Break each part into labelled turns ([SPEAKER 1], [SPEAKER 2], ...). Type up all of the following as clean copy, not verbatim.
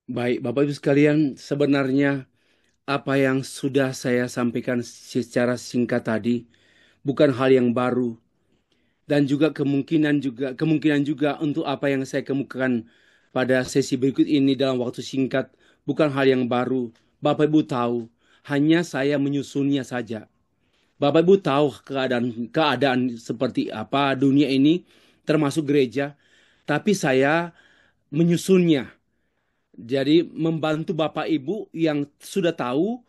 [SPEAKER 1] Baik, Bapak Ibu sekalian, sebenarnya apa yang sudah saya sampaikan secara singkat tadi bukan hal yang baru dan juga kemungkinan juga untuk apa yang saya kemukakan pada sesi berikut ini dalam waktu singkat bukan hal yang baru. Bapak Ibu tahu, hanya saya menyusunnya saja. Bapak Ibu tahu keadaan keadaan seperti apa dunia ini termasuk gereja, tapi saya menyusunnya. Jadi membantu Bapak Ibu yang sudah tahu,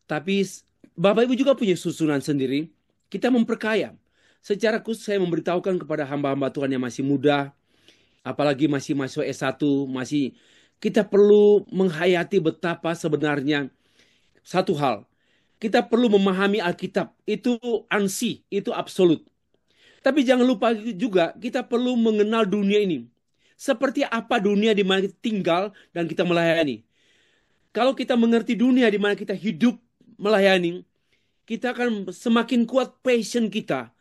[SPEAKER 1] tapi Bapak Ibu juga punya susunan sendiri. Kita memperkaya. Secara khusus saya memberitahukan kepada hamba-hamba Tuhan yang masih muda, apalagi masih mahasiswa S1, kita perlu menghayati betapa sebenarnya satu hal. Kita perlu memahami Alkitab. Itu ansi, itu absolut. Tapi jangan lupa juga kita perlu mengenal dunia ini. Seperti apa dunia di mana kita tinggal dan kita melayani. Kalau kita mengerti dunia di mana kita hidup melayani, kita akan semakin kuat passion kita,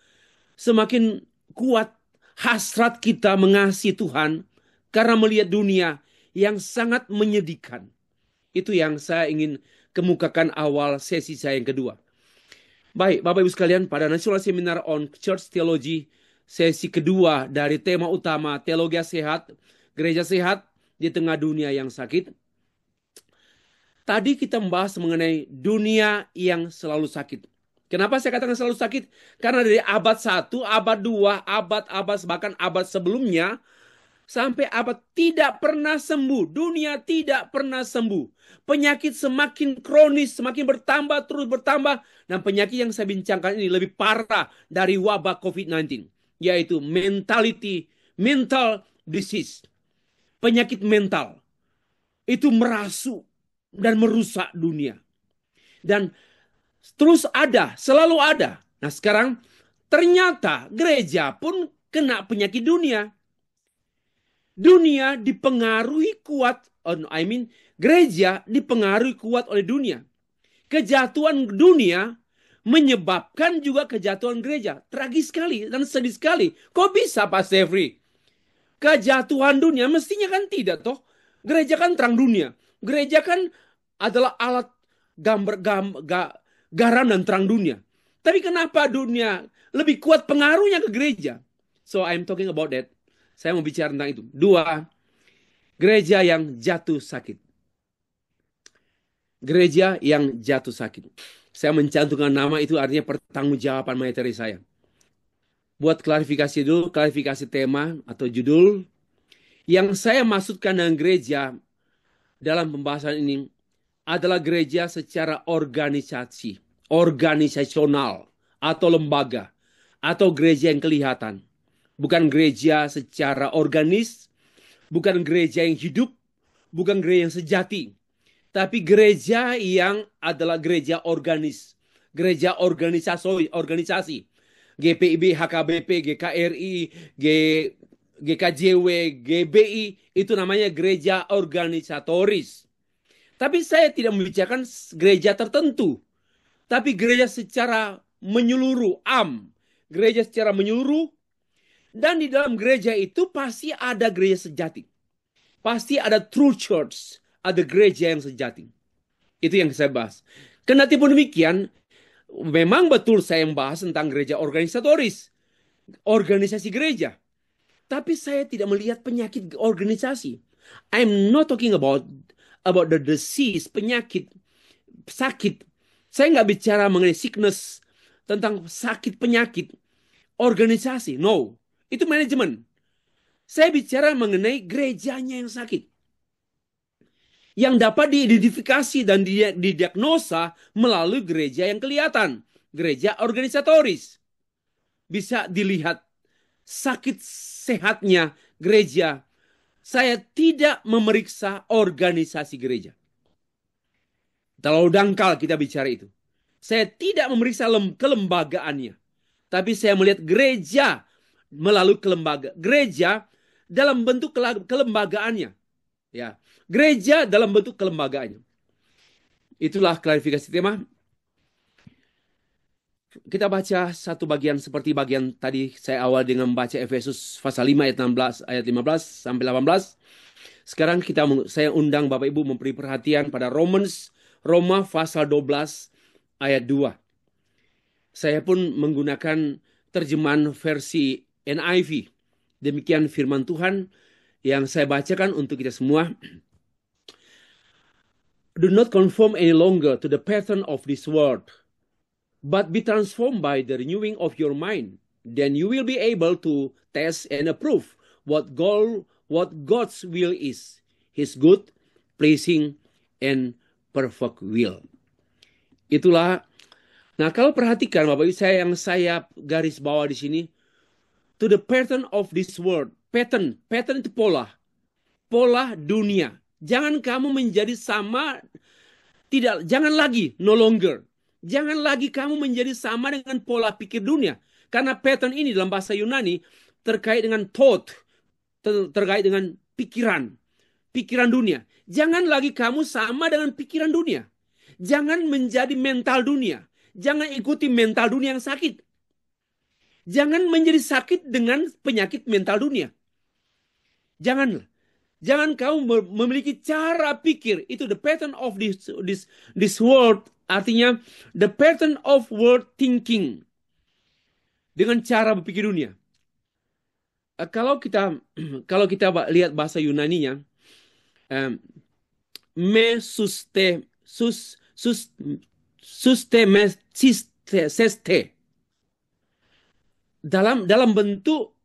[SPEAKER 1] semakin kuat hasrat kita mengasihi Tuhan karena melihat dunia yang sangat menyedihkan. Itu yang saya ingin kemukakan awal sesi saya yang kedua. Baik, Bapak Ibu sekalian, pada National Seminar on Church Theology, sesi kedua dari tema utama Teologi Sehat, Gereja Sehat di Tengah Dunia yang Sakit. Tadi kita membahas mengenai dunia yang selalu sakit. Kenapa saya katakan selalu sakit? Karena dari abad 1, abad 2, abad-abad, bahkan abad sebelumnya, sampai abad tidak pernah sembuh. Dunia tidak pernah sembuh. Penyakit semakin kronis, semakin bertambah, terus bertambah. Dan penyakit yang saya bincangkan ini lebih parah dari wabah COVID-19. Yaitu mental disease. Penyakit mental. Itu merasuk dan merusak dunia. Dan terus ada, selalu ada. Nah sekarang ternyata gereja pun kena penyakit dunia. Dunia dipengaruhi kuat, gereja dipengaruhi kuat oleh dunia. Kejatuhan dunia menyebabkan juga kejatuhan gereja. Tragis sekali dan sedih sekali. Kok bisa Pak Sefri? Kejatuhan dunia mestinya kan tidak toh. Gereja kan terang dunia. Gereja kan adalah alat gambar garam dan terang dunia. Tapi kenapa dunia lebih kuat pengaruhnya ke gereja? So I'm talking about that. Saya mau bicara tentang itu. Dua, gereja yang jatuh sakit. Gereja yang jatuh sakit. Saya mencantumkan nama itu artinya pertanggungjawaban materi saya. Buat klarifikasi dulu, klarifikasi tema atau judul. Yang saya maksudkan dengan gereja dalam pembahasan ini adalah gereja secara organisasi, organisasional, atau lembaga, atau gereja yang kelihatan. Bukan gereja secara organis, bukan gereja yang hidup, bukan gereja yang sejati. Tapi gereja yang adalah gereja organis, gereja organisasi. GPIB, HKBP, GKRI, GKJW, GBI, itu namanya gereja organisatoris. Tapi saya tidak membicarakan gereja tertentu, tapi gereja secara menyeluruh, gereja secara menyeluruh, dan di dalam gereja itu pasti ada gereja sejati. Pasti ada true church, ada gereja yang sejati. Itu yang saya bahas. Kendati pun demikian, memang betul saya membahas tentang gereja organisatoris, organisasi gereja. Tapi saya tidak melihat penyakit organisasi. I'm not talking about the disease, penyakit, sakit. Saya nggak bicara mengenai sickness, tentang sakit penyakit, organisasi. No, itu manajemen. Saya bicara mengenai gerejanya yang sakit. Yang dapat diidentifikasi dan didiagnosa melalui gereja yang kelihatan. Gereja organisatoris. Bisa dilihat sakit sehatnya gereja. Saya tidak memeriksa organisasi gereja. Terlalu dangkal kita bicara itu. Saya tidak memeriksa kelembagaannya. Tapi saya melihat gereja melalui gereja dalam bentuk kelembagaannya. Ya, gereja dalam bentuk kelembagaannya. Itulah klarifikasi tema. Kita baca satu bagian seperti bagian tadi saya awal dengan membaca Efesus pasal 5 ayat 16 ayat 15 sampai 18. Sekarang saya undang Bapak Ibu memberi perhatian pada Roma pasal 12 ayat 2. Saya pun menggunakan terjemahan versi NIV. Demikian firman Tuhan yang saya bacakan untuk kita semua. Do not conform any longer to the pattern of this world, but be transformed by the renewing of your mind. Then you will be able to test and approve what God's will is, His good, pleasing, and perfect will. Itulah. Nah, kalau perhatikan Bapak Ibu, yang saya garis bawah di sini, to the pattern of this world. Pattern itu pola dunia. Jangan kamu menjadi sama, jangan lagi, no longer. Jangan lagi kamu menjadi sama dengan pola pikir dunia. Karena pattern ini dalam bahasa Yunani terkait dengan thought, terkait dengan pikiran dunia. Jangan lagi kamu sama dengan pikiran dunia. Jangan menjadi mental dunia. Jangan ikuti mental dunia yang sakit. Jangan menjadi sakit dengan penyakit mental dunia. Janganlah. Jangan kamu memiliki cara pikir. Itu the pattern of this world. Artinya the pattern of world thinking. Dengan cara berpikir dunia. Kalau kita lihat bahasa Yunaninya, me sustemesiste. Dalam bentuk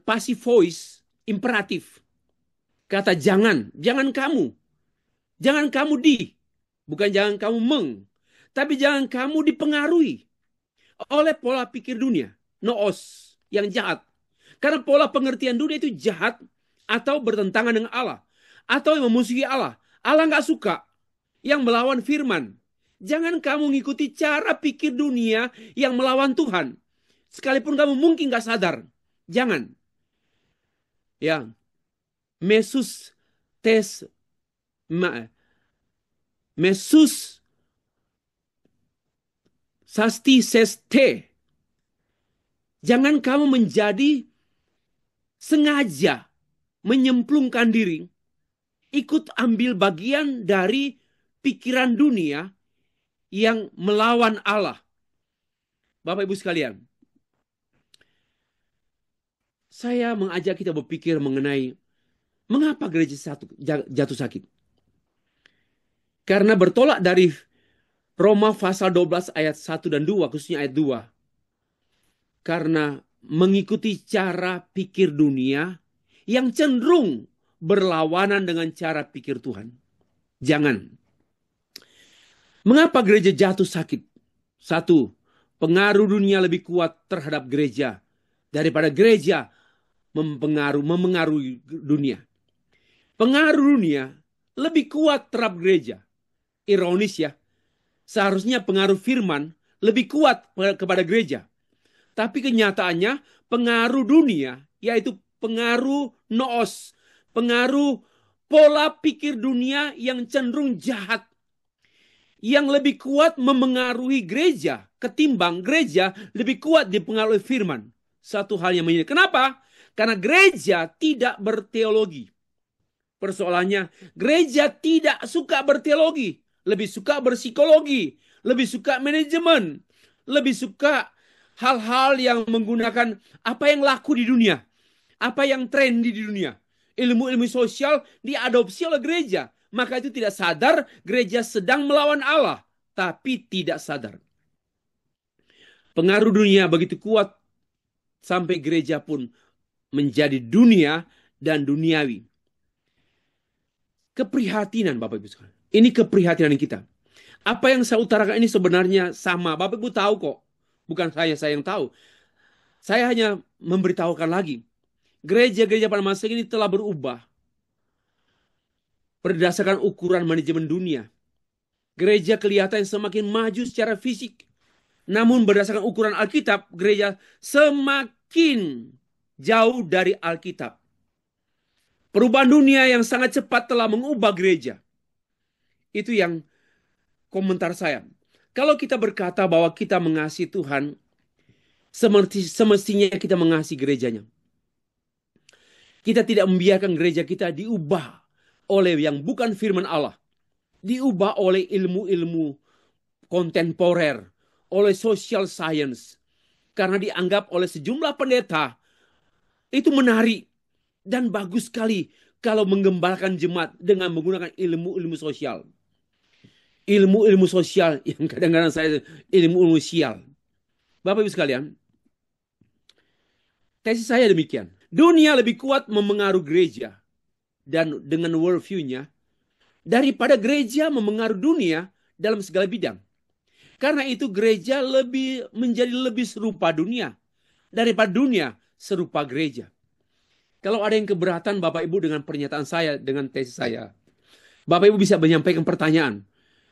[SPEAKER 1] passive voice, imperatif. Kata jangan kamu. Jangan kamu bukan jangan kamu tapi jangan kamu dipengaruhi oleh pola pikir dunia, noos, yang jahat. Karena pola pengertian dunia itu jahat atau bertentangan dengan Allah, atau yang memusuhi Allah. Allah nggak suka yang melawan firman. Jangan kamu ngikuti cara pikir dunia yang melawan Tuhan. Sekalipun kamu mungkin nggak sadar. Jangan. Ya. Mesus sasti seste. Jangan kamu menjadi sengaja menyemplungkan diri, ikut ambil bagian dari pikiran dunia yang melawan Allah. Bapak Ibu sekalian, saya mengajak kita berpikir mengenai mengapa gereja jatuh sakit. Karena bertolak dari Roma pasal 12 ayat 1 dan 2, khususnya ayat 2. Karena mengikuti cara pikir dunia yang cenderung berlawanan dengan cara pikir Tuhan. Jangan. Mengapa gereja jatuh sakit? 1. Pengaruh dunia lebih kuat terhadap gereja daripada gereja memengaruhi dunia. Pengaruh dunia lebih kuat terhadap gereja. Ironis ya. Seharusnya pengaruh firman lebih kuat kepada gereja. Tapi kenyataannya pengaruh dunia, yaitu pengaruh noos, pengaruh pola pikir dunia yang cenderung jahat, yang lebih kuat memengaruhi gereja ketimbang gereja lebih kuat dipengaruhi firman. Satu hal yang menyedihkan. Kenapa? Karena gereja tidak berteologi. Persoalannya, gereja tidak suka berteologi, lebih suka berpsikologi, lebih suka manajemen, lebih suka hal-hal yang menggunakan apa yang laku di dunia, apa yang trendy di dunia. Ilmu-ilmu sosial diadopsi oleh gereja. Maka itu tidak sadar gereja sedang melawan Allah, tapi tidak sadar. Pengaruh dunia begitu kuat sampai gereja pun menjadi dunia dan duniawi. Keprihatinan Bapak Ibu sekalian. Ini keprihatinan kita. Apa yang saya utarakan ini sebenarnya sama. Bapak Ibu tahu kok. Bukan saya yang tahu. Saya hanya memberitahukan lagi. Gereja-gereja pada masa ini telah berubah berdasarkan ukuran manajemen dunia. Gereja kelihatan semakin maju secara fisik. Namun berdasarkan ukuran Alkitab, gereja semakin jauh dari Alkitab. Perubahan dunia yang sangat cepat telah mengubah gereja. Itu yang komentar saya. Kalau kita berkata bahwa kita mengasihi Tuhan, semestinya kita mengasihi gerejanya. Kita tidak membiarkan gereja kita diubah oleh yang bukan firman Allah. Diubah oleh ilmu-ilmu kontemporer, oleh social science. Karena dianggap oleh sejumlah pendeta itu menarik dan bagus sekali kalau menggembalkan jemaat dengan menggunakan ilmu-ilmu sosial. Ilmu-ilmu sosial yang kadang-kadang saya ilmu-ilmu sial. Bapak Ibu sekalian, tesis saya demikian. Dunia lebih kuat memengaruhi gereja dan dengan worldview-nya daripada gereja memengaruhi dunia dalam segala bidang. Karena itu gereja menjadi lebih serupa dunia daripada dunia serupa gereja. Kalau ada yang keberatan Bapak Ibu dengan pernyataan saya, dengan tesis saya, Bapak Ibu bisa menyampaikan pertanyaan.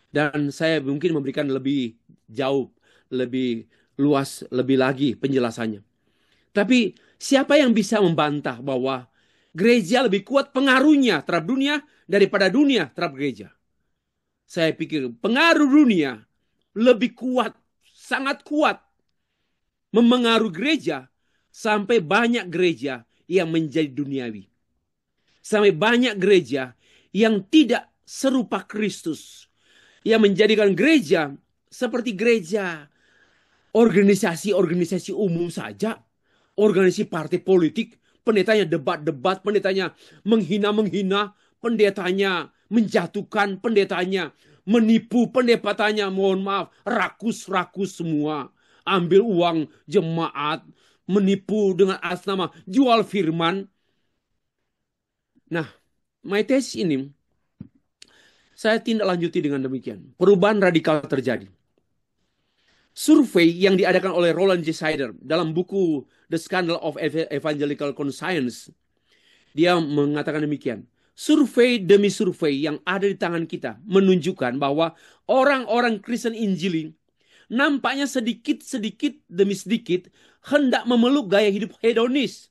[SPEAKER 1] Dan saya mungkin memberikan lebih jauh, lebih luas, lebih lagi penjelasannya. Tapi siapa yang bisa membantah bahwa gereja lebih kuat pengaruhnya terhadap dunia daripada dunia terhadap gereja? Saya pikir pengaruh dunia lebih kuat, sangat kuat memengaruhi gereja sampai banyak gereja yang menjadi duniawi. Sampai banyak gereja yang tidak serupa Kristus. Yang menjadikan gereja seperti gereja organisasi-organisasi umum saja. Organisasi partai politik, pendetanya debat-debat, pendetanya menghina-menghina, pendetanya menjatuhkan, pendetanya menipu, pendetanya mohon maaf, rakus-rakus semua. Ambil uang jemaat, menipu dengan atas nama jual firman. Nah, my tesis ini saya tindak lanjuti dengan demikian. Perubahan radikal terjadi. Survei yang diadakan oleh Roland J. Sider dalam buku The Scandal of Evangelical Conscience, dia mengatakan demikian. Survei demi survei yang ada di tangan kita menunjukkan bahwa orang-orang Kristen Injili nampaknya sedikit demi sedikit hendak memeluk gaya hidup hedonis,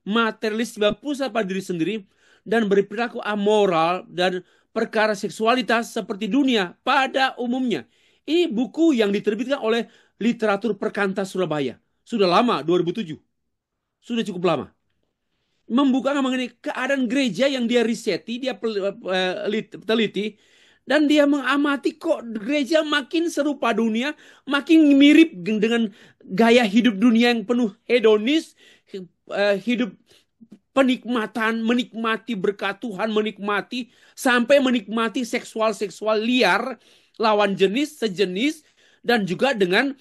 [SPEAKER 1] materialis, berpusat pada diri sendiri, dan berperilaku amoral dan perkara seksualitas seperti dunia pada umumnya. Ini buku yang diterbitkan oleh Literatur Perkantas Surabaya. Sudah lama, 2007. Sudah cukup lama. Membuka mengenai keadaan gereja yang dia riseti, dia teliti, dan dia mengamati kok gereja makin serupa dunia, makin mirip dengan gaya hidup dunia yang penuh hedonis, hidup penikmatan, menikmati berkat Tuhan, menikmati sampai menikmati seksual-seksual liar, lawan jenis, sejenis, dan juga dengan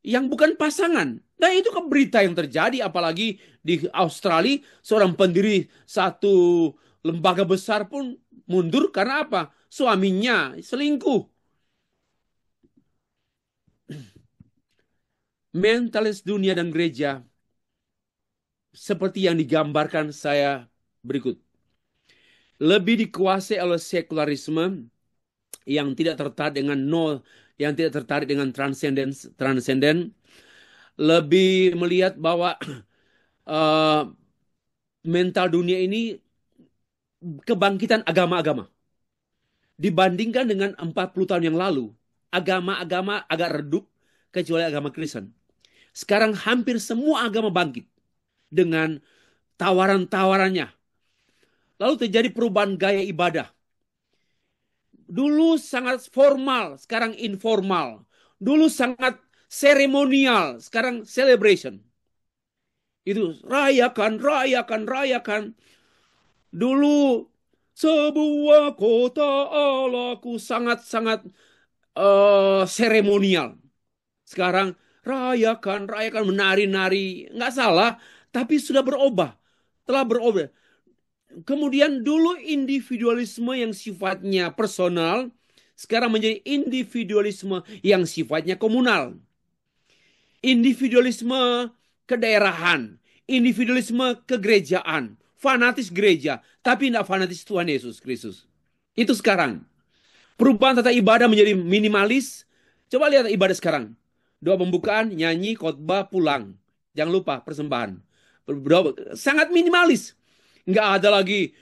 [SPEAKER 1] yang bukan pasangan. Dan itu kan berita yang terjadi, apalagi di Australia, seorang pendiri satu lembaga besar pun mundur karena apa? Suaminya selingkuh. Mentalis dunia dan gereja seperti yang digambarkan saya berikut. Lebih dikuasai oleh sekularisme yang tidak tertarik dengan yang tidak tertarik dengan transenden, lebih melihat bahwa mental dunia ini kebangkitan agama-agama. Dibandingkan dengan 40 tahun yang lalu, agama-agama agak redup kecuali agama Kristen. Sekarang hampir semua agama bangkit dengan tawaran-tawarannya. Lalu terjadi perubahan gaya ibadah. Dulu sangat formal, sekarang informal. Dulu sangat seremonial, sekarang celebration. Itu rayakan. Dulu sebuah kota Allahku sangat-sangat seremonial. Sekarang rayakan, menari-nari. Nggak salah, tapi sudah berubah. Telah berubah. Kemudian dulu individualisme yang sifatnya personal, sekarang menjadi individualisme yang sifatnya komunal. Individualisme kedaerahan, individualisme kegerejaan, fanatis gereja, tapi tidak fanatis Tuhan Yesus Kristus. Itu sekarang. Perubahan tata ibadah menjadi minimalis. Coba lihat ibadah sekarang. Doa pembukaan, nyanyi, khotbah, pulang. Jangan lupa persembahan. Sangat minimalis. Nggak ada lagi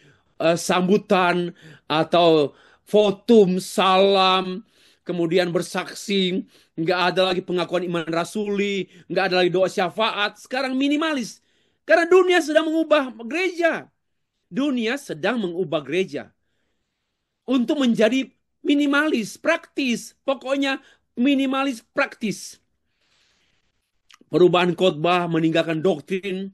[SPEAKER 1] sambutan atau votum, salam, kemudian bersaksi. Nggak ada lagi pengakuan iman rasuli. Nggak ada lagi doa syafaat. Sekarang minimalis. Karena dunia sedang mengubah gereja. Dunia sedang mengubah gereja untuk menjadi minimalis, praktis. Pokoknya minimalis, praktis. Perubahan khotbah, meninggalkan doktrin,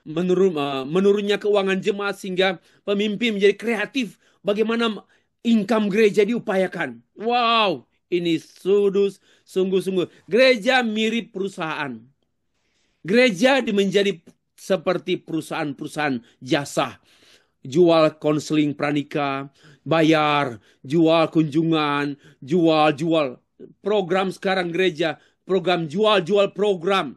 [SPEAKER 1] menurunnya keuangan jemaat sehingga pemimpin menjadi kreatif. Bagaimana income gereja diupayakan. Wow, ini sungguh-sungguh. Gereja mirip perusahaan. Gereja menjadi seperti perusahaan-perusahaan jasa. Jual konseling pranika, bayar, jual kunjungan, jual program sekarang gereja, program jual program.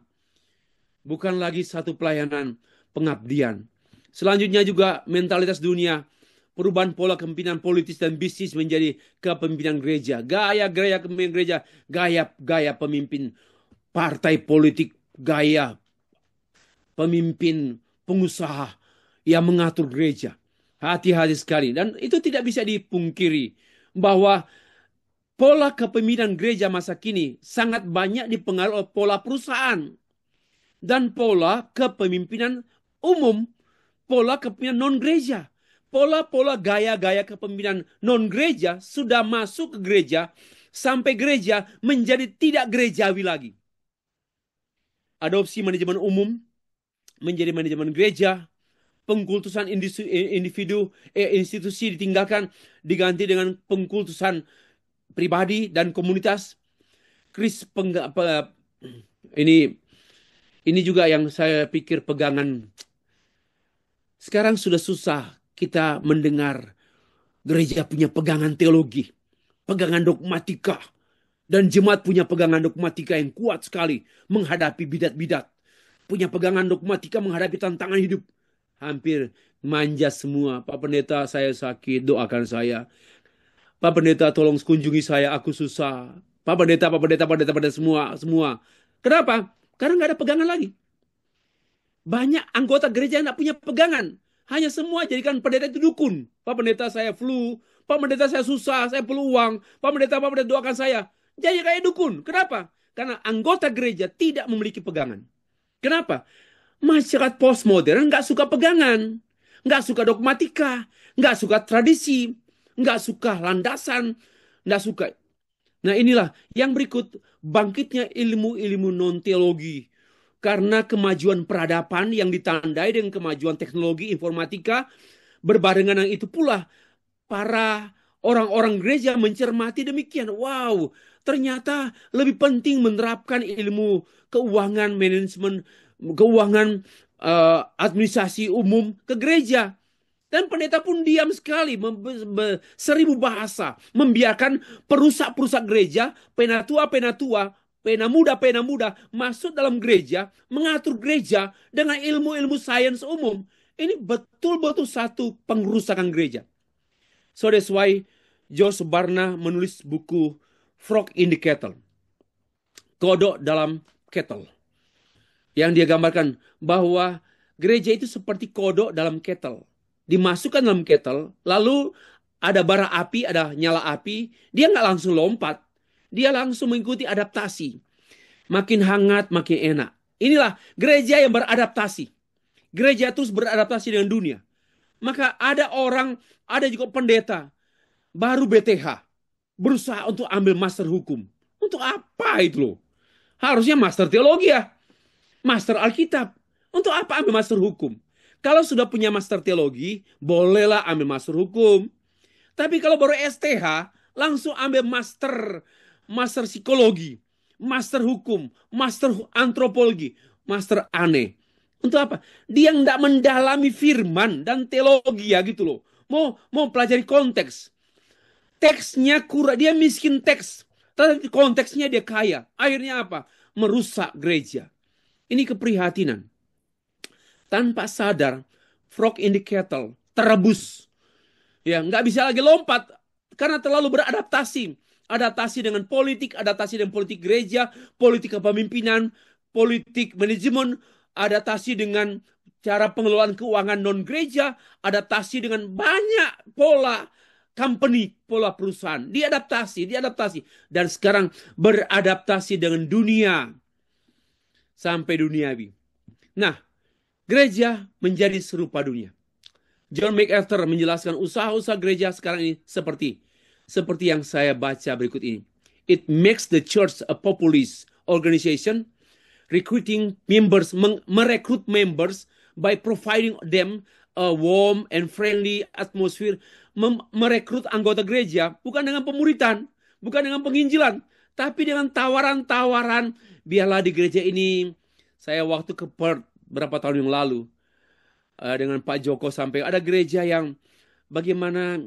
[SPEAKER 1] Bukan lagi satu pelayanan pengabdian. Selanjutnya juga mentalitas dunia, perubahan pola kepemimpinan politis dan bisnis menjadi kepemimpinan gereja. Gaya kepemimpinan gereja, gaya pemimpin partai politik, gaya pemimpin pengusaha yang mengatur gereja. Hati-hati sekali. Dan itu tidak bisa dipungkiri bahwa pola kepemimpinan gereja masa kini sangat banyak dipengaruhi oleh pola perusahaan dan pola kepemimpinan umum, pola kepemimpinan non-gereja. Pola-pola gaya-gaya kepemimpinan non-gereja sudah masuk ke gereja sampai gereja menjadi tidak gerejawi lagi. Adopsi manajemen umum menjadi manajemen gereja, pengkultusan institusi ditinggalkan, diganti dengan pengkultusan pribadi dan komunitas. Ini juga yang saya pikir pegangan. Sekarang sudah susah kita mendengar gereja punya pegangan teologi, pegangan dogmatika, dan jemaat punya pegangan dogmatika yang kuat sekali menghadapi bidat-bidat. Punya pegangan dogmatika menghadapi tantangan hidup. Hampir manja semua. Pak Pendeta, saya sakit, doakan saya. Pak Pendeta, tolong kunjungi saya, aku susah. Pak Pendeta, semua. Kenapa? Karena nggak ada pegangan lagi. Banyak anggota gereja yang nggak punya pegangan. Hanya semua jadikan pendeta itu dukun. Pak Pendeta, saya flu. Pak Pendeta, saya susah, saya perlu uang. Pak Pendeta, doakan saya. Jadi kayak dukun. Kenapa? Karena anggota gereja tidak memiliki pegangan. Kenapa? Masyarakat postmodern nggak suka pegangan. Nggak suka dogmatika. Nggak suka tradisi. Nggak suka landasan. Nggak suka. Nah inilah yang berikut. Bangkitnya ilmu-ilmu non-teologi. Karena kemajuan peradaban yang ditandai dengan kemajuan teknologi informatika, berbarengan dengan itu pula para orang-orang gereja mencermati demikian. Wow, ternyata lebih penting menerapkan ilmu keuangan, manajemen keuangan, administrasi umum ke gereja. Dan pendeta pun diam sekali, seribu bahasa, membiarkan perusak-perusak gereja, penatua, pena muda masuk dalam gereja, mengatur gereja dengan ilmu-ilmu sains umum. Ini betul-betul satu pengrusakan gereja. So that's why George Barna menulis buku Frog in the Kettle. Kodok dalam kettle. Yang dia gambarkan bahwa gereja itu seperti kodok dalam kettle. Dimasukkan dalam kettle, lalu ada bara api, ada nyala api, dia nggak langsung lompat. Dia langsung mengikuti adaptasi. Makin hangat, makin enak. Inilah gereja yang beradaptasi. Gereja terus beradaptasi dengan dunia. Maka ada juga pendeta, baru BTH, berusaha untuk ambil master hukum. Untuk apa itu loh? Harusnya master teologi ya. Master Alkitab. Untuk apa ambil master hukum? Kalau sudah punya master teologi, bolehlah ambil master hukum. Tapi kalau baru STH, langsung ambil master psikologi, master hukum, master antropologi, master aneh. Untuk apa? Dia nggak mendalami firman dan teologi ya gitu loh. Mau pelajari konteks. Teksnya kurang, dia miskin teks. Tapi konteksnya dia kaya. Akhirnya apa? Merusak gereja. Ini keprihatinan. Tanpa sadar, frog in the kettle, terebus. Ya, nggak bisa lagi lompat karena terlalu beradaptasi. Adaptasi dengan politik, adaptasi dengan politik gereja, politik kepemimpinan, politik manajemen, adaptasi dengan cara pengelolaan keuangan non-gereja, adaptasi dengan banyak pola company, pola perusahaan. Diadaptasi. Dan sekarang beradaptasi dengan dunia. Sampai duniawi. Nah, gereja menjadi serupa dunia. John MacArthur menjelaskan usaha-usaha gereja sekarang ini seperti yang saya baca berikut ini. It makes the church a populist organization, recruiting members, merekrut members by providing them a warm and friendly atmosphere. Merekrut anggota gereja bukan dengan pemuritan, bukan dengan penginjilan, tapi dengan tawaran-tawaran. Biarlah di gereja ini, saya waktu ke Perth berapa tahun yang lalu dengan Pak Joko sampai ada gereja yang bagaimana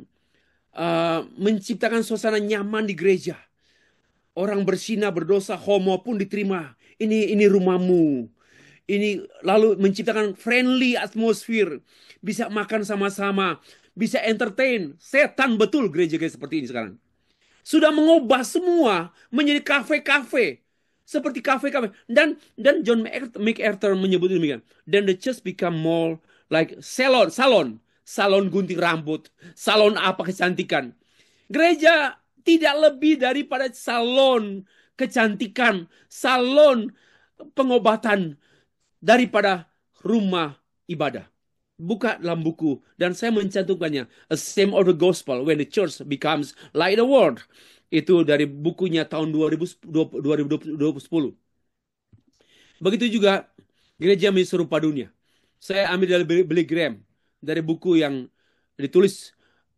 [SPEAKER 1] menciptakan suasana nyaman di gereja. Orang berzina, berdosa, homo pun diterima. Ini rumahmu. Ini lalu menciptakan friendly atmosphere. Bisa makan sama-sama. Bisa entertain. Setan betul gereja-gereja seperti ini sekarang. Sudah mengubah semua menjadi kafe-kafe. Seperti kafe-kafe. Dan John MacArthur menyebut demikian. Then the church become more like salon. Salon gunting rambut. Salon apa kecantikan. Gereja tidak lebih daripada salon kecantikan, salon pengobatan daripada rumah ibadah. Buka dalam buku dan saya mencantumkannya, A Same of the Gospel When the Church Becomes Like the World. Itu dari bukunya tahun 2010. Begitu juga gereja menjadi serupa dunia. Saya ambil dari Billy Graham, dari buku yang ditulis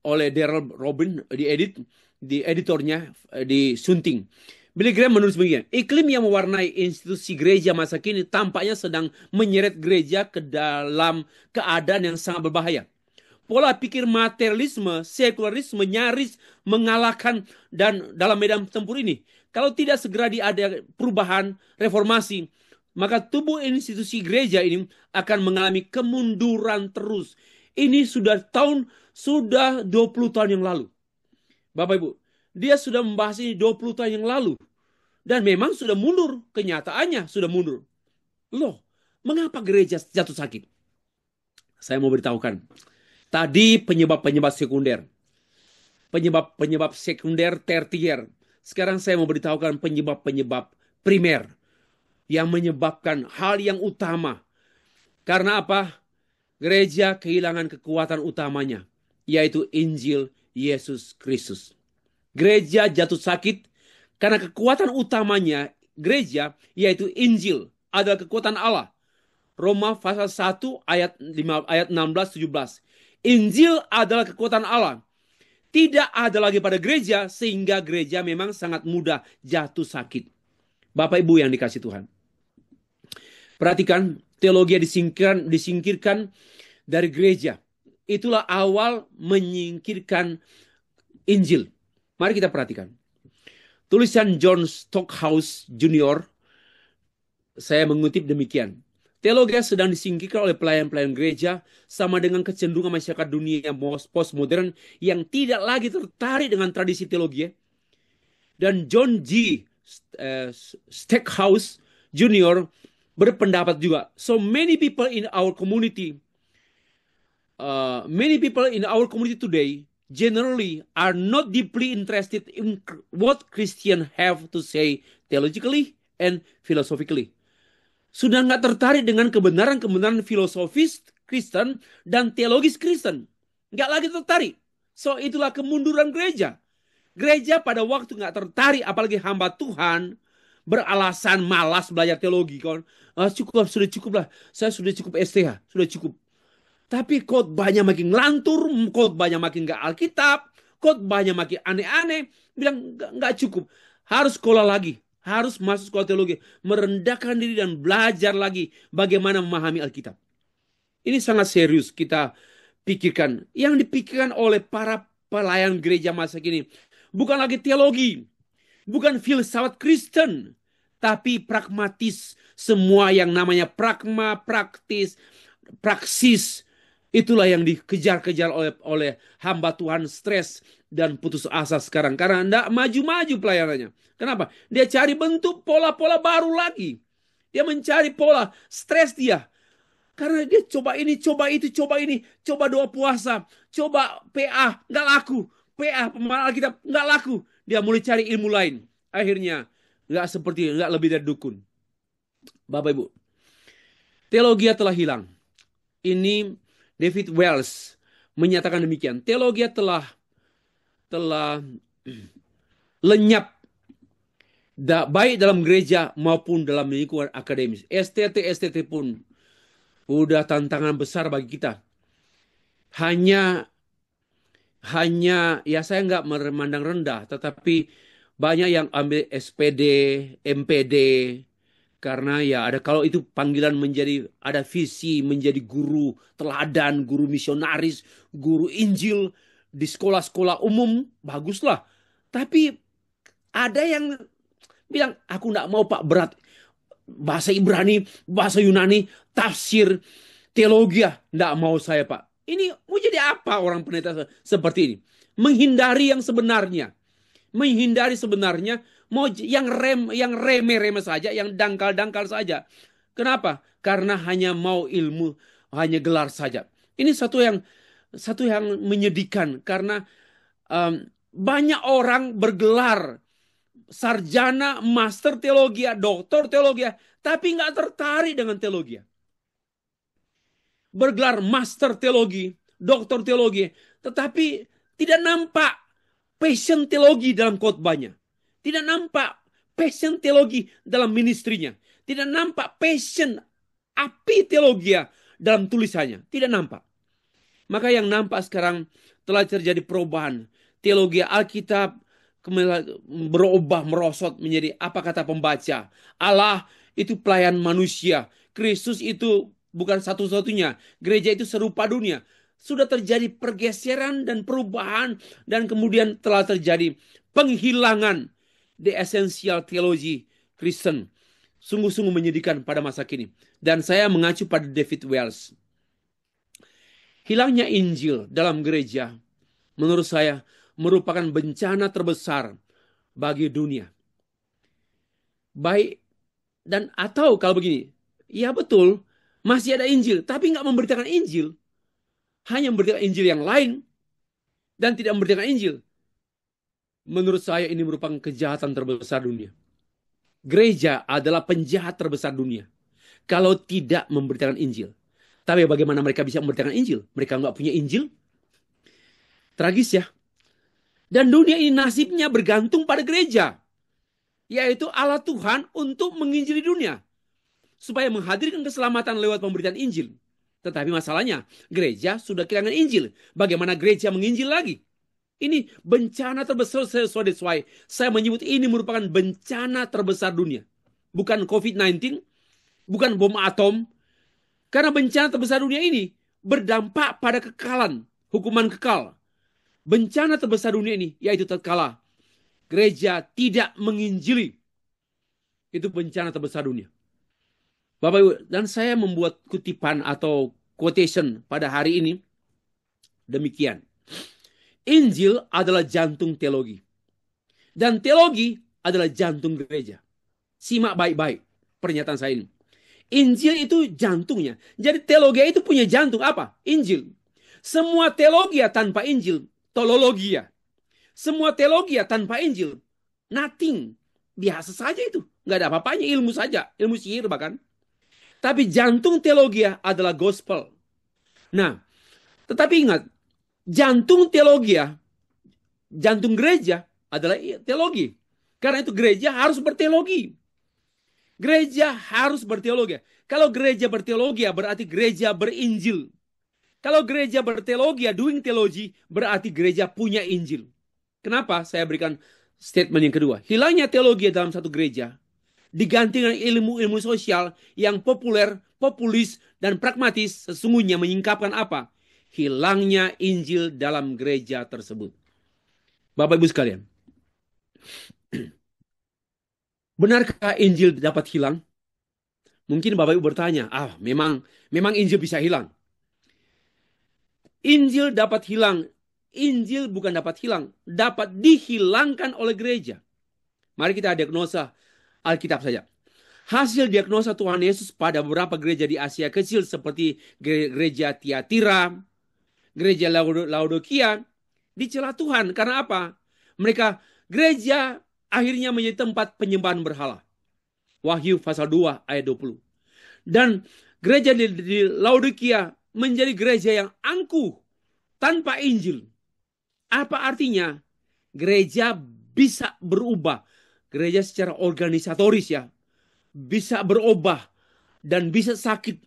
[SPEAKER 1] oleh Darrell Robin, di editornya, disunting. Billy Graham menulis begini, iklim yang mewarnai institusi gereja masa kini tampaknya sedang menyeret gereja ke dalam keadaan yang sangat berbahaya. Pola pikir materialisme, sekularisme nyaris mengalahkan dan dalam medan tempur ini. Kalau tidak segera ada perubahan, reformasi, maka tubuh institusi gereja ini akan mengalami kemunduran terus. Ini sudah 20 tahun yang lalu. Bapak Ibu, dia sudah membahas ini 20 tahun yang lalu. Dan memang sudah mundur. Kenyataannya sudah mundur. Loh, mengapa gereja jatuh sakit? Saya mau beritahukan. Tadi penyebab-penyebab sekunder. Penyebab-penyebab sekunder tertier. Sekarang saya mau beritahukan penyebab-penyebab primer. Yang menyebabkan hal yang utama. Karena apa? Gereja kehilangan kekuatan utamanya. Yaitu Injil Yesus Kristus. Gereja jatuh sakit karena kekuatan utamanya gereja yaitu Injil adalah kekuatan Allah. Roma pasal 1 ayat 16-17. Injil adalah kekuatan Allah. Tidak ada lagi pada gereja sehingga gereja memang sangat mudah jatuh sakit. Bapak Ibu yang dikasih Tuhan. Perhatikan, teologi disingkirkan dari gereja. Itulah awal menyingkirkan Injil. Mari kita perhatikan. Tulisan John Stockhouse Jr. Saya mengutip demikian. Teologi sedang disingkirkan oleh pelayan-pelayan gereja sama dengan kecenderungan masyarakat dunia yang postmodern yang tidak lagi tertarik dengan tradisi teologi. Dan John G. Stockhouse Jr. berpendapat juga. So many people in our community today generally are not deeply interested in what Christians have to say theologically and philosophically. Sudah nggak tertarik dengan kebenaran-kebenaran filosofis Kristen dan teologis Kristen. Nggak lagi tertarik. So itulah kemunduran gereja. Gereja pada waktu nggak tertarik, apalagi hamba Tuhan beralasan malas belajar teologi. Sudah cukup lah. Saya sudah cukup STH, sudah cukup. Tapi khotbahnya makin ngelantur, khotbahnya makin gak Alkitab, khotbahnya makin aneh-aneh. Bilang gak cukup. Harus sekolah lagi. Harus masuk sekolah teologi. Merendahkan diri dan belajar lagi bagaimana memahami Alkitab. Ini sangat serius kita pikirkan. Yang dipikirkan oleh para pelayan gereja masa kini. Bukan lagi teologi. Bukan filsafat Kristen. Tapi pragmatis. Semua yang namanya pragma, praktis, praksis. Itulah yang dikejar-kejar oleh hamba Tuhan, stres dan putus asa sekarang. Karena tidak maju-maju pelayanannya. Kenapa? Dia cari bentuk pola-pola baru lagi. Dia mencari pola, stres dia. Karena dia coba ini, coba itu, coba ini. Coba doa puasa, coba PA, nggak laku. PA, pemahaman Alkitab, nggak laku. Dia mulai cari ilmu lain. Akhirnya, nggak lebih dari dukun. Bapak Ibu, teologi telah hilang. Ini David Wells menyatakan demikian. Teologi telah lenyap baik dalam gereja maupun dalam lingkungan akademis. STT pun udah tantangan besar bagi kita. Hanya ya saya nggak memandang rendah, tetapi banyak yang ambil SPD, MPD, karena ya ada kalau itu panggilan ada visi menjadi guru teladan, guru misionaris, guru Injil di sekolah-sekolah umum, baguslah. Tapi ada yang bilang, aku nggak mau Pak, berat. Bahasa Ibrani, bahasa Yunani, tafsir, teologi, nggak mau saya Pak. Ini mau jadi apa orang pendeta seperti ini? Menghindari yang sebenarnya. Menghindari sebenarnya, mau yang remeh-remeh saja, yang dangkal-dangkal saja. Kenapa? Karena hanya mau ilmu, hanya gelar saja. Ini satu yang menyedihkan karena banyak orang bergelar sarjana, master teologi, doktor teologi, tapi nggak tertarik dengan teologi. Bergelar master teologi, doktor teologi, tetapi tidak nampak passion teologi dalam khotbahnya. Tidak nampak passion teologi dalam ministrinya. Tidak nampak passion api teologi dalam tulisannya. Tidak nampak. Maka yang nampak sekarang telah terjadi perubahan. Teologi Alkitab berubah merosot menjadi apa kata pembaca. Allah itu pelayan manusia. Kristus itu bukan satu-satunya. Gereja itu serupa dunia. Sudah terjadi pergeseran dan perubahan dan kemudian telah terjadi penghilangan di esensial teologi Kristen. Sungguh-sungguh menyedihkan pada masa kini. Dan saya mengacu pada David Wells. Hilangnya Injil dalam gereja menurut saya merupakan bencana terbesar bagi dunia. Baik dan atau kalau begini, ya betul, masih ada Injil, tapi nggak memberitakan Injil. Hanya memberitakan Injil yang lain dan tidak memberitakan Injil. Menurut saya ini merupakan kejahatan terbesar dunia. Gereja adalah penjahat terbesar dunia kalau tidak memberitakan Injil. Tapi bagaimana mereka bisa memberitakan Injil? Mereka nggak punya Injil. Tragis ya. Dan dunia ini nasibnya bergantung pada gereja. Yaitu Allah Tuhan untuk menginjili dunia. Supaya menghadirkan keselamatan lewat pemberitaan Injil. Tetapi masalahnya, gereja sudah kehilangan Injil. Bagaimana gereja menginjil lagi? Ini bencana terbesar sesuai. Saya menyebut ini merupakan bencana terbesar dunia. Bukan COVID-19, bukan bom atom. Karena bencana terbesar dunia ini berdampak pada kekekalan, hukuman kekal. Bencana terbesar dunia ini yaitu tatkala gereja tidak menginjili. Itu bencana terbesar dunia. Bapak Ibu, dan saya membuat kutipan atau quotation pada hari ini. Demikian. Injil adalah jantung teologi. Dan teologi adalah jantung gereja. Simak baik-baik pernyataan saya ini. Injil itu jantungnya. Jadi teologi itu punya jantung apa? Injil. Semua teologi tanpa Injil, tolologia. Semua teologi tanpa Injil, nothing. Biasa saja itu. Nggak ada apa-apanya, ilmu saja. Ilmu sihir bahkan. Tapi jantung teologi adalah gospel. Nah, tetapi ingat, jantung teologi, jantung gereja adalah teologi. Karena itu gereja harus berteologi. Gereja harus berteologi. Kalau gereja berteologi berarti gereja berinjil. Kalau gereja berteologi, doing theology, berarti gereja punya Injil. Kenapa saya berikan statement yang kedua? Hilangnya teologi dalam satu gereja diganti dengan ilmu-ilmu sosial yang populer, populis, dan pragmatis sesungguhnya menyingkapkan apa? Hilangnya Injil dalam gereja tersebut. Bapak Ibu sekalian, benarkah Injil dapat hilang? Mungkin Bapak Ibu bertanya, memang Injil bisa hilang. Injil dapat hilang. Injil bukan dapat hilang, dapat dihilangkan oleh gereja. Mari kita diagnosa Alkitab saja. Hasil diagnosa Tuhan Yesus pada beberapa gereja di Asia Kecil seperti gereja Tiatira, gereja Laodikia, dicela Tuhan. Karena apa? Gereja akhirnya menjadi tempat penyembahan berhala. Wahyu pasal 2 ayat 20. Dan gereja di Laodikia menjadi gereja yang angkuh, tanpa Injil. Apa artinya? Gereja bisa berubah. Gereja secara organisatoris ya. Bisa berubah. Dan bisa sakit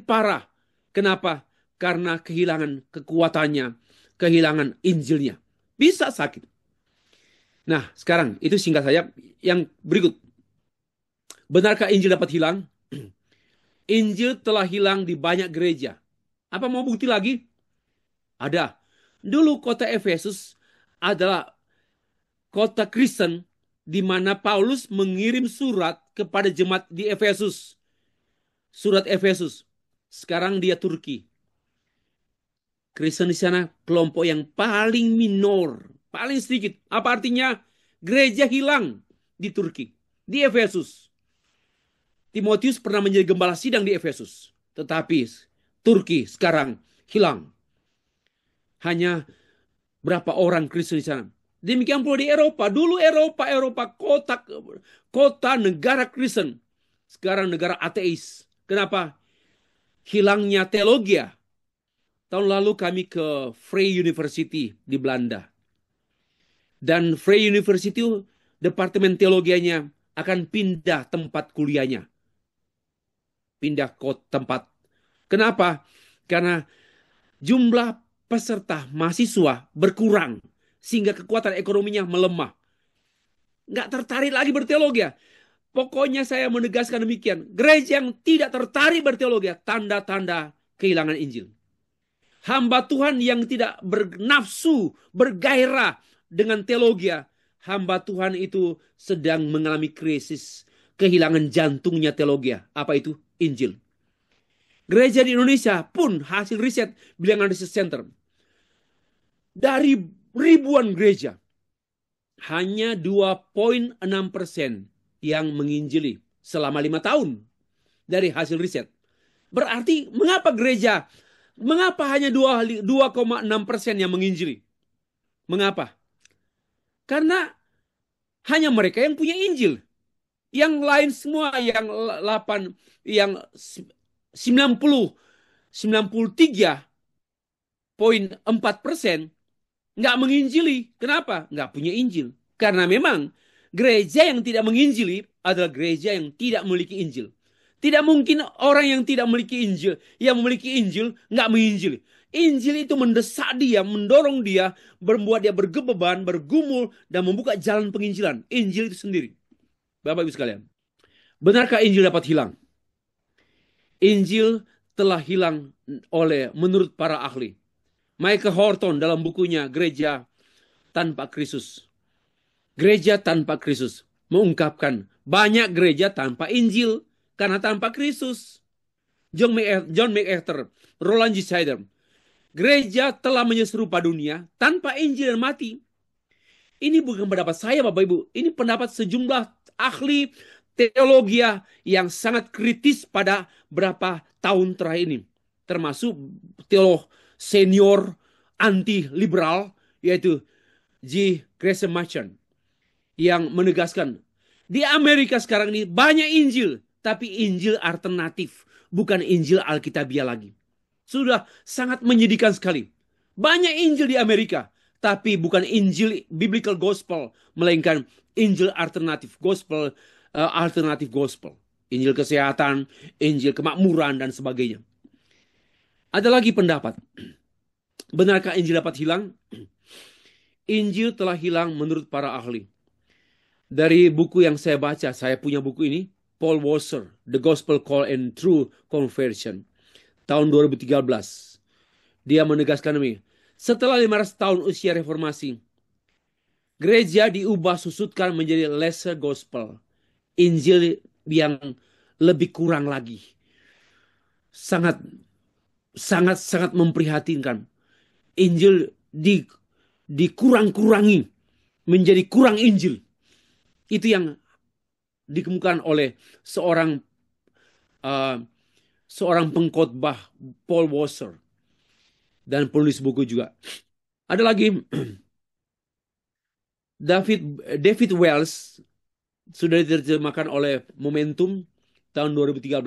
[SPEAKER 1] parah. Kenapa? Karena kehilangan kekuatannya. Kehilangan Injilnya. Bisa sakit. Nah, sekarang itu singkat saja. Yang berikut. Benarkah Injil dapat hilang? Injil telah hilang di banyak gereja. Apa mau bukti lagi? Ada. Dulu kota Efesus adalah kota Kristen di mana Paulus mengirim surat kepada jemaat di Efesus. Surat Efesus. Sekarang dia Turki. Kristen di sana kelompok yang paling minor, paling sedikit. Apa artinya? Gereja hilang di Turki, di Efesus. Timotius pernah menjadi gembala sidang di Efesus. Tetapi Turki sekarang hilang. Hanya berapa orang Kristen di sana. Demikian pula di Eropa. Dulu Eropa kota negara Kristen. Sekarang negara ateis. Kenapa? Hilangnya teologi. Tahun lalu kami ke Vrije University di Belanda. Dan Vrije University departemen teologianya akan pindah tempat kuliahnya. Pindah ke tempat. Kenapa? Karena jumlah peserta mahasiswa berkurang sehingga kekuatan ekonominya melemah. Nggak tertarik lagi berteologi. Pokoknya saya menegaskan demikian. Gereja yang tidak tertarik berteologi, tanda-tanda kehilangan Injil. Hamba Tuhan yang tidak bernafsu, bergairah dengan teologi, hamba Tuhan itu sedang mengalami krisis, kehilangan jantungnya teologi. Apa itu? Injil. Gereja di Indonesia pun hasil riset Bilangan Research Center. Dari ribuan gereja, hanya 2,6% yang menginjili selama 5 tahun dari hasil riset. Berarti mengapa hanya 2,6% yang menginjili? Mengapa? Karena hanya mereka yang punya Injil. Yang lain semua yang 93,4% nggak menginjili. Kenapa? Nggak punya Injil. Karena memang gereja yang tidak menginjili adalah gereja yang tidak memiliki Injil. Tidak mungkin orang yang tidak memiliki Injil, yang memiliki Injil, nggak menginjili. Injil itu mendesak dia, mendorong dia, membuat dia bergebeban, bergumul, dan membuka jalan penginjilan. Injil itu sendiri. Bapak Ibu sekalian. Benarkah Injil dapat hilang? Injil telah hilang menurut para ahli. Michael Horton dalam bukunya Gereja Tanpa Kristus. Gereja Tanpa Kristus mengungkapkan banyak gereja tanpa Injil karena tanpa Kristus. John MacArthur, Roland G. Snyder. Gereja telah menyerupa dunia tanpa Injil dan mati. Ini bukan pendapat saya Bapak Ibu. Ini pendapat sejumlah ahli teologi yang sangat kritis pada beberapa tahun terakhir ini. Termasuk teolog senior anti-liberal yaitu G. Gresham Machen yang menegaskan di Amerika sekarang ini banyak Injil, tapi Injil alternatif, bukan Injil Alkitabiah lagi. Sudah sangat menyedihkan sekali. Banyak Injil di Amerika, tapi bukan Injil Biblical Gospel, melainkan Injil alternatif gospel, Injil kesehatan, Injil kemakmuran dan sebagainya. Ada lagi pendapat. Benarkah Injil dapat hilang? Injil telah hilang menurut para ahli. Dari buku yang saya baca, saya punya buku ini, Paul Wasser, The Gospel Call and True Conversion, tahun 2013. Dia menegaskan ini, setelah 500 tahun usia reformasi, gereja diubah susutkan menjadi lesser gospel. Injil yang lebih kurang lagi. Sangat memprihatinkan. Injil dikurang-kurangi menjadi kurang Injil. Itu yang dikemukakan oleh seorang pengkhotbah Paul Wasser dan penulis buku juga. Ada lagi David Wells, sudah diterjemahkan oleh Momentum tahun 2013.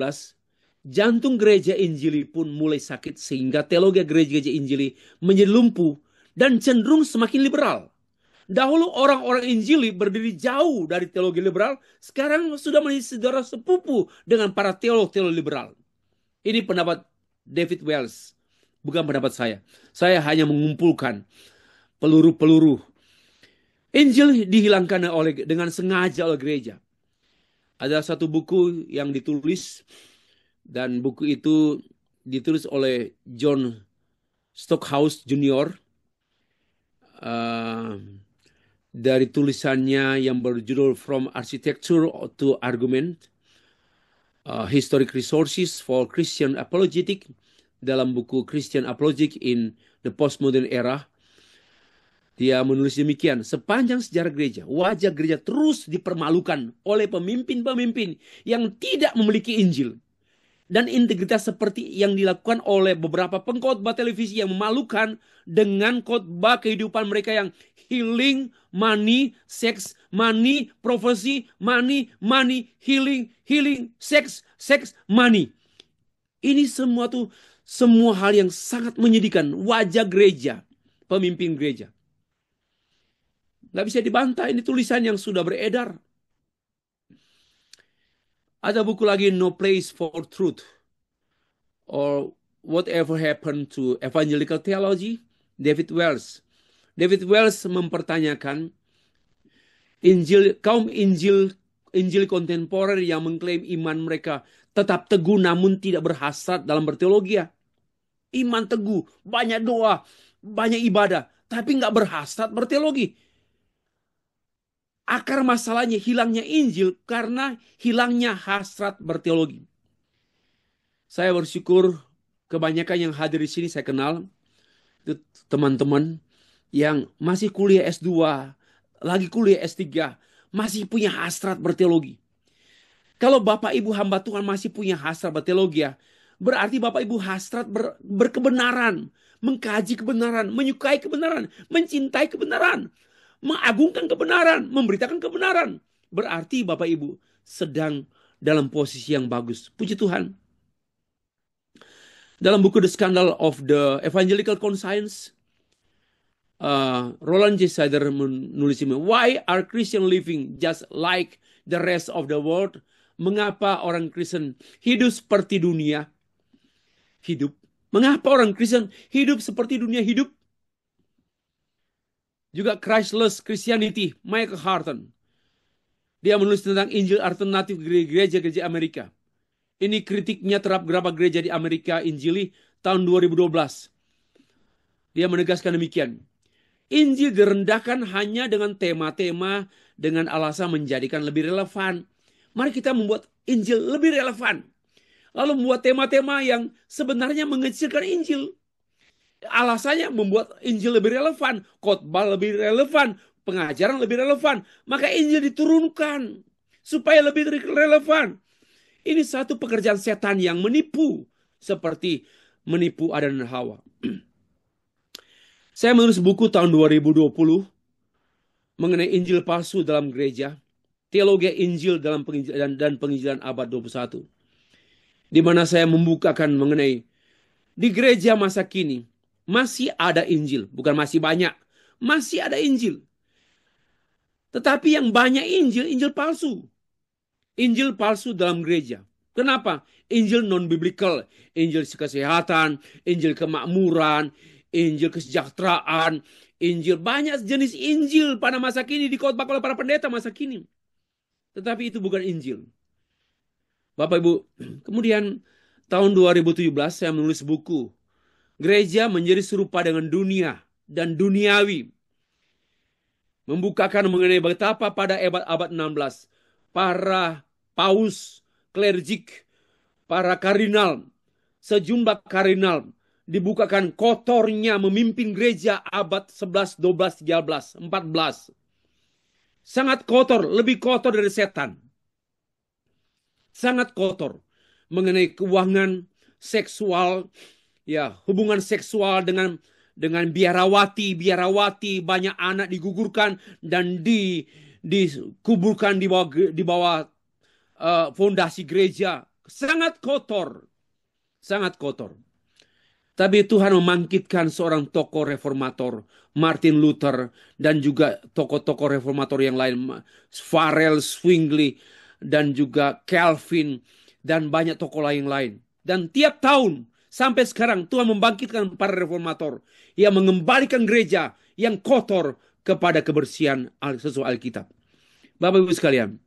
[SPEAKER 1] Jantung gereja Injili pun mulai sakit sehingga teologi gereja-gereja Injili menjadi lumpuh dan cenderung semakin liberal. Dahulu orang-orang Injili berdiri jauh dari teologi liberal, sekarang sudah menjadi saudara sepupu dengan para teolog-teolog liberal. Ini pendapat David Wells, bukan pendapat saya. Saya hanya mengumpulkan peluru-peluru. Injil dihilangkan dengan sengaja oleh gereja. Ada satu buku yang ditulis, dan buku itu ditulis oleh John Stockhouse Jr. Dari tulisannya yang berjudul From Architecture to Argument, Historic Resources for Christian Apologetic, dalam buku Christian Apologetic in the Postmodern Era. Dia menulis demikian, sepanjang sejarah gereja, wajah gereja terus dipermalukan oleh pemimpin-pemimpin yang tidak memiliki Injil dan integritas seperti yang dilakukan oleh beberapa pengkhotbah televisi yang memalukan dengan khotbah kehidupan mereka yang healing, money, sex, money, prophecy, money, money, healing, healing, sex, sex, money. Ini semua hal yang sangat menyedihkan wajah gereja, pemimpin gereja. Nggak bisa dibantah, ini tulisan yang sudah beredar. Ada buku lagi, No Place for Truth, or Whatever Happened to Evangelical Theology, David Wells. David Wells mempertanyakan kaum Injil kontemporer yang mengklaim iman mereka tetap teguh namun tidak berhasrat dalam berteologi. Iman teguh, banyak doa, banyak ibadah, tapi nggak berhasrat berteologi. Akar masalahnya hilangnya Injil karena hilangnya hasrat berteologi. Saya bersyukur kebanyakan yang hadir di sini saya kenal itu teman-teman yang masih kuliah S2, lagi kuliah S3, masih punya hasrat berteologi. Kalau Bapak Ibu hamba Tuhan masih punya hasrat berteologi, berarti Bapak Ibu hasrat berkebenaran, mengkaji kebenaran, menyukai kebenaran, mencintai kebenaran, mengagungkan kebenaran, memberitakan kebenaran. Berarti Bapak Ibu sedang dalam posisi yang bagus. Puji Tuhan. Dalam buku The Scandal of the Evangelical Conscience, Roland J. Sider menulis ini, Why are Christians living just like the rest of the world? Mengapa orang Kristen hidup seperti dunia hidup? Mengapa orang Kristen hidup seperti dunia hidup? Juga Christless Christianity, Michael Harton. Dia menulis tentang Injil alternatif gereja-gereja Amerika. Ini kritiknya terhadap beberapa gereja di Amerika Injili tahun 2012. Dia menegaskan demikian. Injil direndahkan hanya dengan tema-tema dengan alasan menjadikan lebih relevan. Mari kita membuat Injil lebih relevan. Lalu membuat tema-tema yang sebenarnya mengecilkan Injil. Alasannya membuat Injil lebih relevan, khotbah lebih relevan, pengajaran lebih relevan. Maka Injil diturunkan supaya lebih relevan. Ini satu pekerjaan setan yang menipu, seperti menipu Adam dan Hawa. Saya menulis buku tahun 2020 mengenai Injil palsu dalam gereja, teologi Injil dalam penginjilan abad 21. Di mana saya membukakan mengenai di gereja masa kini masih ada Injil, bukan masih banyak, masih ada Injil. Tetapi yang banyak Injil palsu. Injil palsu dalam gereja. Kenapa? Injil non-biblical, Injil kesehatan, Injil kemakmuran, Injil kesejahteraan, Injil, banyak jenis Injil pada masa kini dikhotbahkan oleh para pendeta masa kini. Tetapi itu bukan Injil. Bapak Ibu, kemudian tahun 2017 saya menulis buku Gereja Menjadi Serupa dengan Dunia dan Duniawi. Membukakan mengenai betapa pada abad 16 para paus, klergik, para kardinal, sejumlah kardinal dibukakan kotornya memimpin gereja abad 11, 12, 13, 14. Sangat kotor, lebih kotor dari setan. Sangat kotor mengenai keuangan seksual, ya, hubungan seksual dengan biarawati, banyak anak digugurkan dan dikuburkan di bawah fondasi gereja. Sangat kotor. sangat kotor. Tapi Tuhan membangkitkan seorang tokoh reformator, Martin Luther, dan juga tokoh-tokoh reformator yang lain, Farel, Zwingli, dan juga Calvin, dan banyak tokoh lain-lain. Dan tiap tahun, sampai sekarang, Tuhan membangkitkan para reformator yang mengembalikan gereja yang kotor kepada kebersihan sesuai Alkitab. Bapak Ibu sekalian,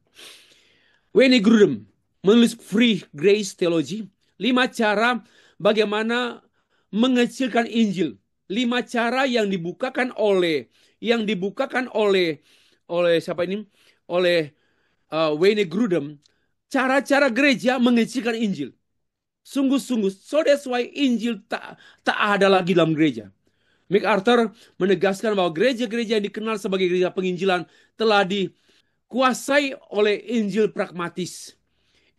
[SPEAKER 1] Wayne Grudem menulis Free Grace Theology, 5 cara bagaimana mengecilkan Injil. 5 cara yang dibukakan oleh siapa ini? Oleh Wayne Grudem, cara-cara gereja mengecilkan Injil. Sungguh-sungguh, so that's why Injil tak ada lagi dalam gereja. MacArthur menegaskan bahwa gereja-gereja yang dikenal sebagai gereja penginjilan telah dikuasai oleh Injil pragmatis.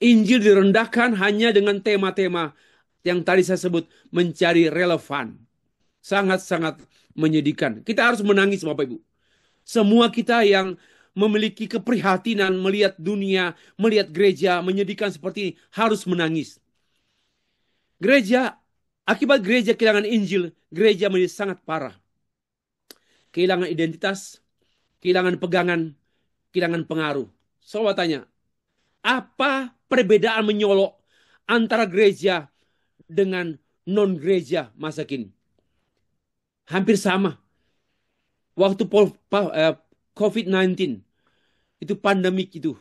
[SPEAKER 1] Injil direndahkan hanya dengan tema-tema yang tadi saya sebut, mencari relevan. Sangat-sangat menyedihkan. Kita harus menangis, Bapak Ibu. Semua kita yang memiliki keprihatinan melihat dunia, melihat gereja menyedihkan seperti ini, harus menangis. Akibat gereja kehilangan Injil, gereja menjadi sangat parah. Kehilangan identitas, kehilangan pegangan, kehilangan pengaruh. Saya tanya, apa perbedaan menyolok antara gereja dengan non-gereja masa kini? Hampir sama. Waktu COVID-19, itu pandemik itu.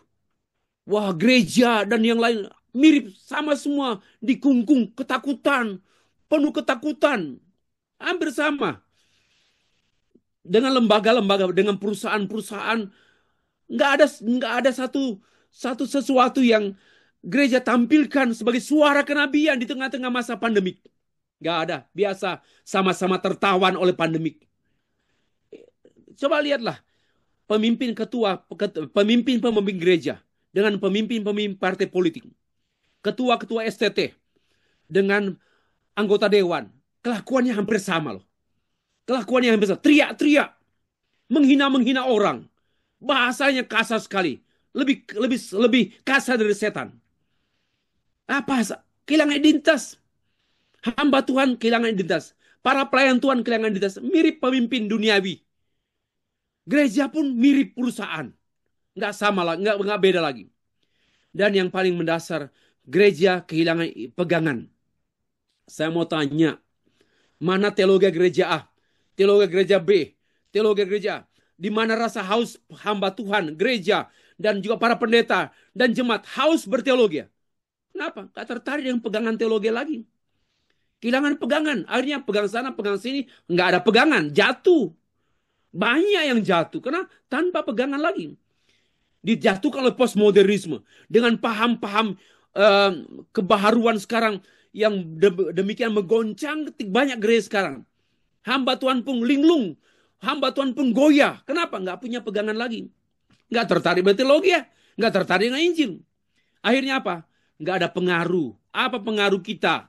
[SPEAKER 1] Wah, gereja dan yang lain mirip sama semua. Dikungkung ketakutan, penuh ketakutan. Hampir sama. Dengan lembaga-lembaga, dengan perusahaan-perusahaan, nggak ada sesuatu yang gereja tampilkan sebagai suara kenabian di tengah-tengah masa pandemik. Nggak ada. Biasa sama-sama tertawan oleh pandemik. Coba lihatlah pemimpin gereja dengan pemimpin partai politik, ketua-ketua STT dengan anggota dewan, kelakuannya hampir sama loh. Kelakuannya hampir sama, teriak-teriak, menghina orang, bahasanya kasar sekali, lebih kasar dari setan. Apa? Kehilangan identitas. Hamba Tuhan kehilangan identitas. Para pelayan Tuhan kehilangan identitas. Mirip pemimpin duniawi. Gereja pun mirip perusahaan. Nggak sama lah, nggak beda lagi. Dan yang paling mendasar, gereja kehilangan pegangan. Saya mau tanya, mana teologi gereja A, teologi gereja B, teologi gereja A? Di mana rasa haus hamba Tuhan, gereja, dan juga para pendeta dan jemaat haus berteologi? Kenapa? Gak tertarik dengan pegangan teologi lagi. Kehilangan pegangan. Akhirnya pegang sana, pegang sini. Nggak ada pegangan. Jatuh. Banyak yang jatuh. Karena tanpa pegangan lagi. Dijatuhkan oleh postmodernisme. Dengan paham-paham kebaharuan sekarang. Yang demikian menggoncang banyak gereja sekarang. Hamba Tuhan pun linglung. Hamba Tuhan pun goyah. Kenapa? Nggak punya pegangan lagi. Nggak tertarik berteologi ya. Nggak tertarik dengan Injil. Akhirnya apa? Nggak ada pengaruh. Apa pengaruh kita?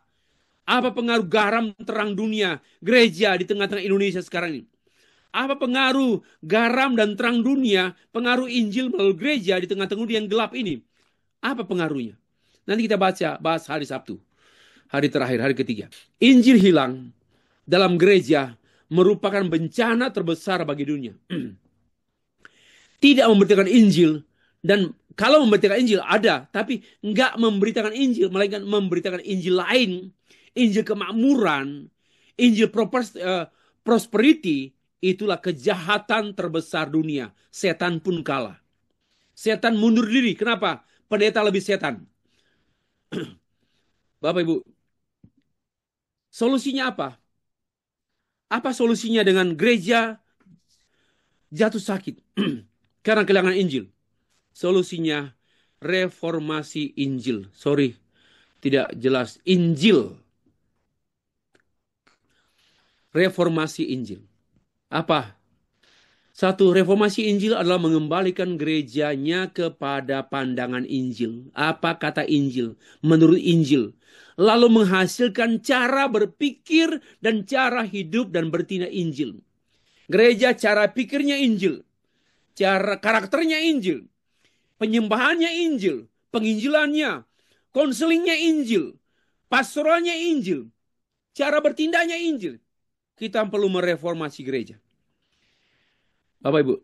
[SPEAKER 1] Apa pengaruh garam terang dunia gereja di tengah-tengah Indonesia sekarang ini? Apa pengaruh garam dan terang dunia, pengaruh Injil melalui gereja di tengah-tengah dunia yang gelap ini? Apa pengaruhnya? Nanti kita bahas hari Sabtu. Hari terakhir, hari ketiga. Injil hilang dalam gereja merupakan bencana terbesar bagi dunia. Tidak memberitakan Injil, dan kalau memberitakan Injil ada, tapi nggak memberitakan Injil, melainkan memberitakan Injil lain, Injil kemakmuran, Injil prosperity, itulah kejahatan terbesar dunia. Setan pun kalah. Setan mundur diri. Kenapa? Pendeta lebih setan. Bapak Ibu, solusinya apa? Apa solusinya dengan gereja jatuh sakit karena kehilangan Injil? Solusinya reformasi Injil. Sorry, tidak jelas. Injil. Reformasi Injil. Apa? Satu, reformasi Injil adalah mengembalikan gerejanya kepada pandangan Injil. Apa kata Injil? Menurut Injil. Lalu menghasilkan cara berpikir dan cara hidup dan bertindak Injil. Gereja cara pikirnya Injil. Cara karakternya Injil. Penyembahannya Injil. Penginjilannya. Konselingnya Injil. Pastoralnya Injil. Cara bertindaknya Injil. Kita perlu mereformasi gereja. Bapak Ibu,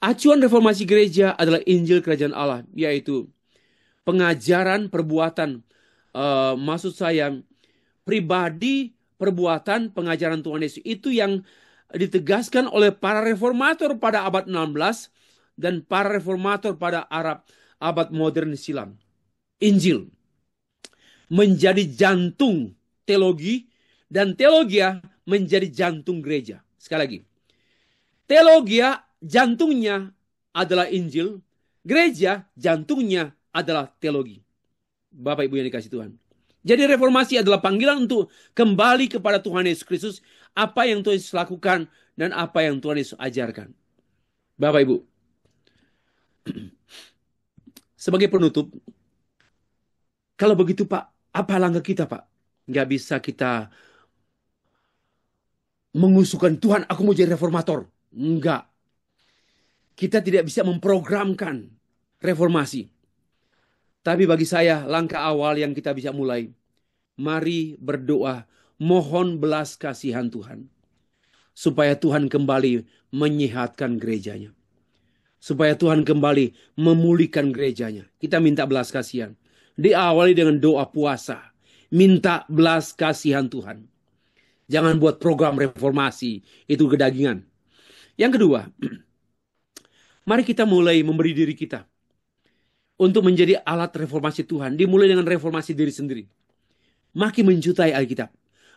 [SPEAKER 1] acuan reformasi gereja adalah Injil Kerajaan Allah, yaitu pengajaran perbuatan, maksud saya pribadi perbuatan pengajaran Tuhan Yesus itu yang ditegaskan oleh para reformator pada abad 16 dan para reformator pada abad modern silam. Injil menjadi jantung teologi dan teologia menjadi jantung gereja. Sekali lagi, teologia jantungnya adalah Injil, gereja jantungnya adalah teologi. Bapak Ibu yang dikasih Tuhan. Jadi reformasi adalah panggilan untuk kembali kepada Tuhan Yesus Kristus, apa yang Tuhan Yesus lakukan dan apa yang Tuhan Yesus ajarkan. Bapak Ibu, sebagai penutup, kalau begitu Pak, apa langkah kita Pak? Nggak bisa kita mengusulkan, Tuhan aku mau jadi reformator. Enggak. Kita tidak bisa memprogramkan reformasi. Tapi bagi saya, langkah awal yang kita bisa mulai, mari berdoa, mohon belas kasihan Tuhan. Supaya Tuhan kembali menyehatkan gerejanya. Supaya Tuhan kembali memulihkan gerejanya. Kita minta belas kasihan. Diawali dengan doa puasa. Minta belas kasihan Tuhan. Jangan buat program reformasi. Itu kedagingan. Yang kedua, mari kita mulai memberi diri kita untuk menjadi alat reformasi Tuhan. Dimulai dengan reformasi diri sendiri. Makin mencintai Alkitab.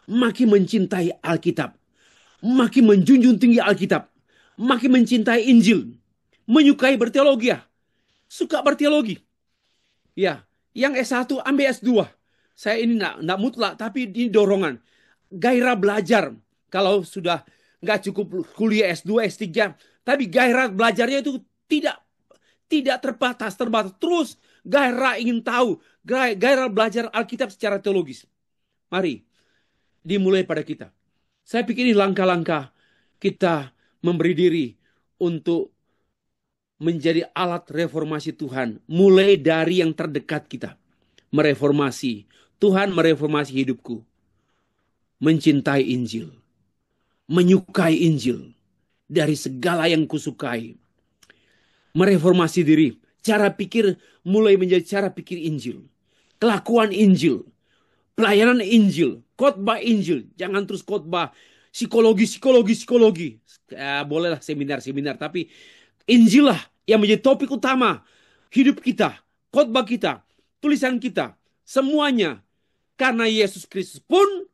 [SPEAKER 1] Makin mencintai Alkitab. Makin menjunjung tinggi Alkitab. Makin mencintai Injil. Menyukai berteologi. Suka berteologi. Ya, yang S1 ambil S2. Saya ini enggak mutlak, tapi ini dorongan. Gairah belajar. Kalau sudah nggak cukup kuliah S2, S3. Tapi gairah belajarnya itu tidak terbatas. Terus gairah ingin tahu. Gairah belajar Alkitab secara teologis. Mari, dimulai pada kita. Saya pikir ini langkah-langkah kita memberi diri untuk menjadi alat reformasi Tuhan. Mulai dari yang terdekat kita. Mereformasi. Tuhan mereformasi hidupku. Mencintai Injil. Menyukai Injil. Dari segala yang kusukai. Mereformasi diri. Cara pikir mulai menjadi cara pikir Injil. Kelakuan Injil. Pelayanan Injil. Khotbah Injil. Jangan terus khotbah psikologi. Bolehlah seminar-seminar. Tapi Injil lah yang menjadi topik utama. Hidup kita. Khotbah kita. Tulisan kita. Semuanya. Karena Yesus Kristus pun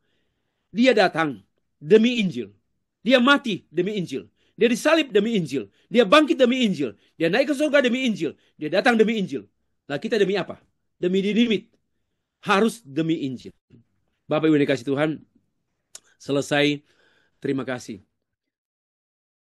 [SPEAKER 1] dia datang demi Injil. Dia mati demi Injil. Dia disalib demi Injil. Dia bangkit demi Injil. Dia naik ke surga demi Injil. Dia datang demi Injil. Nah kita demi apa? Demi dinamit. Harus demi Injil. Bapak Ibu yang dikasih Tuhan. Selesai. Terima kasih.